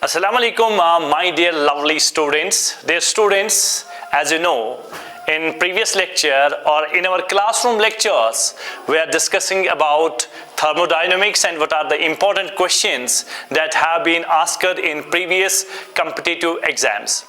Assalamu alaikum, my dear lovely students. Dear students, as you know, in previous lecture or in our classroom lectures, we are discussing about thermodynamics and what are the important questions that have been asked in previous competitive exams.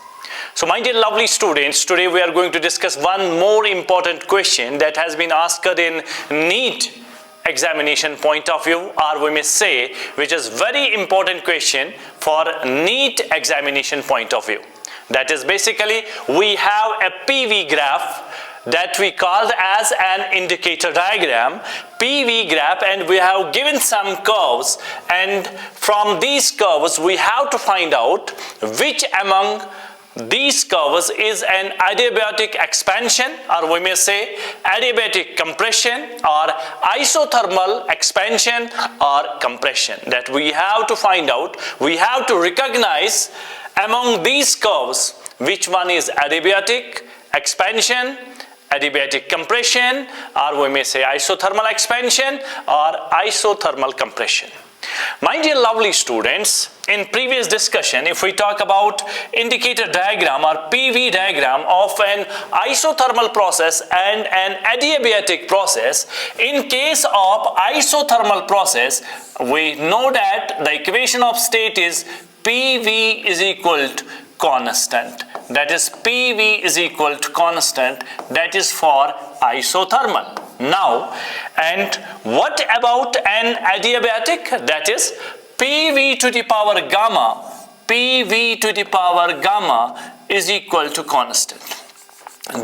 So my dear lovely students, today we are going to discuss one more important question that has been asked in NEET examination point of view, or we may say which is very important question for NEET examination point of view. That is basically we have a PV graph that we called as an indicator diagram, PV graph, and we have given some curves, and from these curves we have to find out which among these curves is an adiabatic expansion, or we may say adiabatic compression, or isothermal expansion or compression. That we have to find out, we have to recognize among these curves which one is adiabatic expansion, adiabatic compression, or we may say isothermal expansion or isothermal compression. My dear lovely students, in previous discussion, if we talk about indicator diagram or PV diagram of an isothermal process and an adiabatic process, in case of isothermal process, we know that the equation of state is PV is equal to constant. That is PV is equal to constant. That is for isothermal. Now, and what about an adiabatic? That is PV to the power gamma. PV to the power gamma is equal to constant.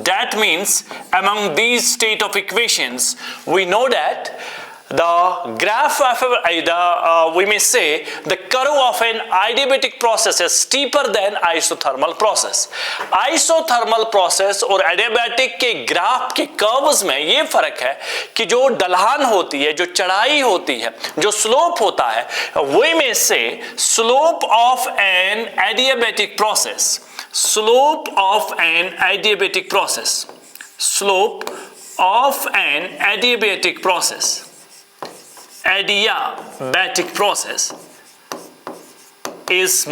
That means among these state of equations, we know that the graph of we may say the curve of an adiabatic process is steeper than isothermal process. Isothermal process और adiabatic के graph के curves में ये फर्क है कि जो ढलान होती है, जो चढ़ाई होती है, जो स्लोप होता है, we may say slope of an adiabatic process, slope of an adiabatic process, slope of an adiabatic process, adiabatic process is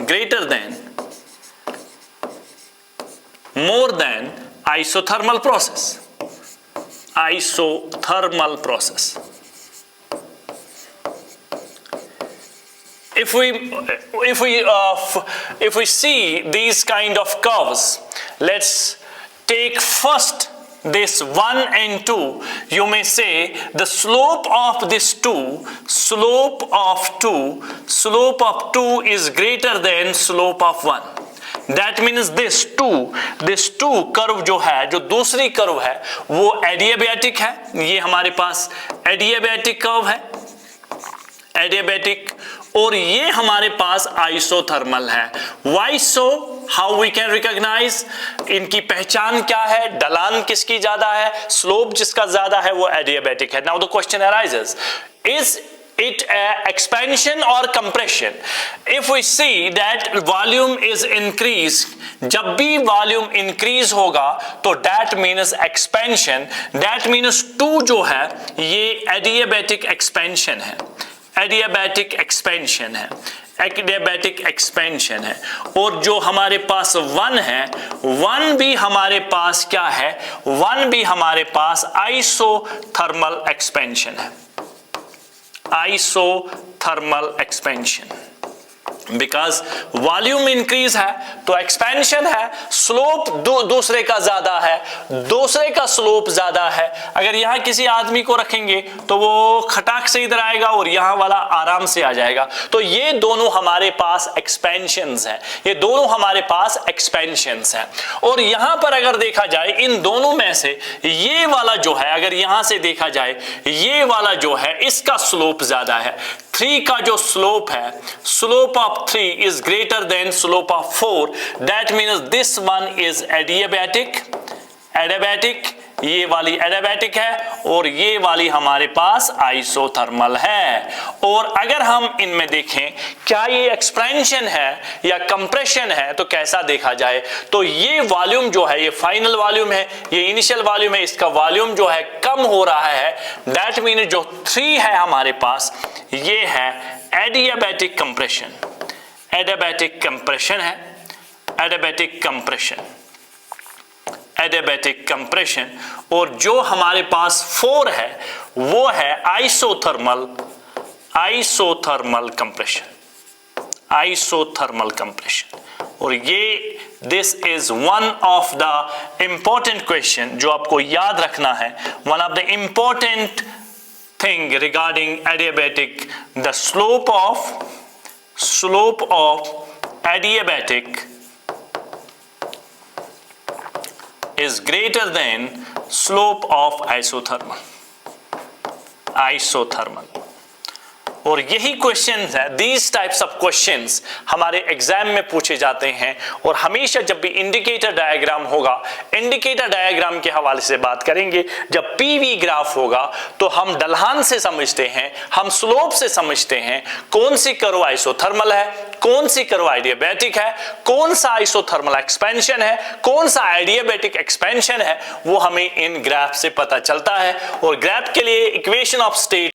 greater than isothermal process. Isothermal process. If we see these kind of curves, let's take first this 1 and 2, you may say the slope of this 2, slope of 2 is greater than slope of 1. That means this 2 curve जो है, जो दूसरी curve है, वो adiabatic है. ये हमारे पास adiabatic curve है, adiabatic, और ये हमारे पास isothermal है. Why so? How we can recognize? इनकी पहचान क्या है? ढलान किसकी ज्यादा है? स्लोप जिसका ज्यादा है वो adiabatic है. Now the question arises, is it a expansion or compression? If we see that volume is increased, जब भी volume increase होगा तो that means expansion. That means 2 जो है ये adiabatic expansion है. Adiabatic expansion है, adiabatic expansion है. और जो हमारे पास 1 है, 1 भी हमारे पास क्या है? 1 भी हमारे पास isothermal expansion है. Isothermal expansion. Because volume increase है तो expansion है, slope दूसरे का ज्यादा है, दूसरे का slope ज्यादा है. अगर यहाँ किसी आदमी को रखेंगे तो वो खटाक से इधर आएगा और यहाँ वाला आराम से आ जाएगा. तो ये दोनों हमारे पास expansions हैं, ये दोनों हमारे पास expansions हैं. और यहाँ पर अगर देखा जाए इन दोनों में से ये वाला जो है, अगर यहाँ से देखा जाए ये वाला जो है इसका slope ज्यादा है. 3 का जो slope है, slope of 3 is greater than slope of 4. That means this one is adiabatic. Adiabatic, ये वाली एडियाबैटिक है और ये वाली हमारे पास आइसोथर्मल है। और अगर हम इनमें देखें क्या ये एक्सपेंशन है या कंप्रेशन है तो कैसा देखा जाए, तो ये वॉल्यूम जो है ये फाइनल वॉल्यूम है, ये इनिशियल वॉल्यूम है, इसका वॉल्यूम जो है कम हो रहा है। दैट मीन जो 3 है हमारे पास ये है एडियाबैटिक कंप्रेशन, एडियाबैटिक कंप्रेशन है, एडियाबैटिक कंप्रेशन, एडियाबैटिक कंप्रेशन। और जो हमारे पास 4 है वो है isothermal, isothermal compression, isothermal compression. और ये this is one of the important question जो आपको याद रखना है, one of the important thing regarding adiabatic, the slope of adiabatic is greater than slope of isothermal, isothermal। और यही क्वेश्चंस है, these types of questions हमारे एग्जाम में पूछे जाते हैं। और हमेशा जब भी इंडिकेटर डायग्राम होगा, इंडिकेटर डायग्राम के हवाले से बात करेंगे, जब पीवी ग्राफ होगा तो हम ढलान से समझते हैं, हम स्लोप से समझते हैं कौन सी कर्व आइसोथर्मल है, कौन सी कर्व एडियाबैटिक है, कौन सा आइसोथर्मल एक्सपेंशन है, कौन सा एडियाबैटिक एक्सपेंशन है, वो हमें इन ग्राफ से पता चलता है। और ग्राफ के लिए इक्वेशन ऑफ स्टेट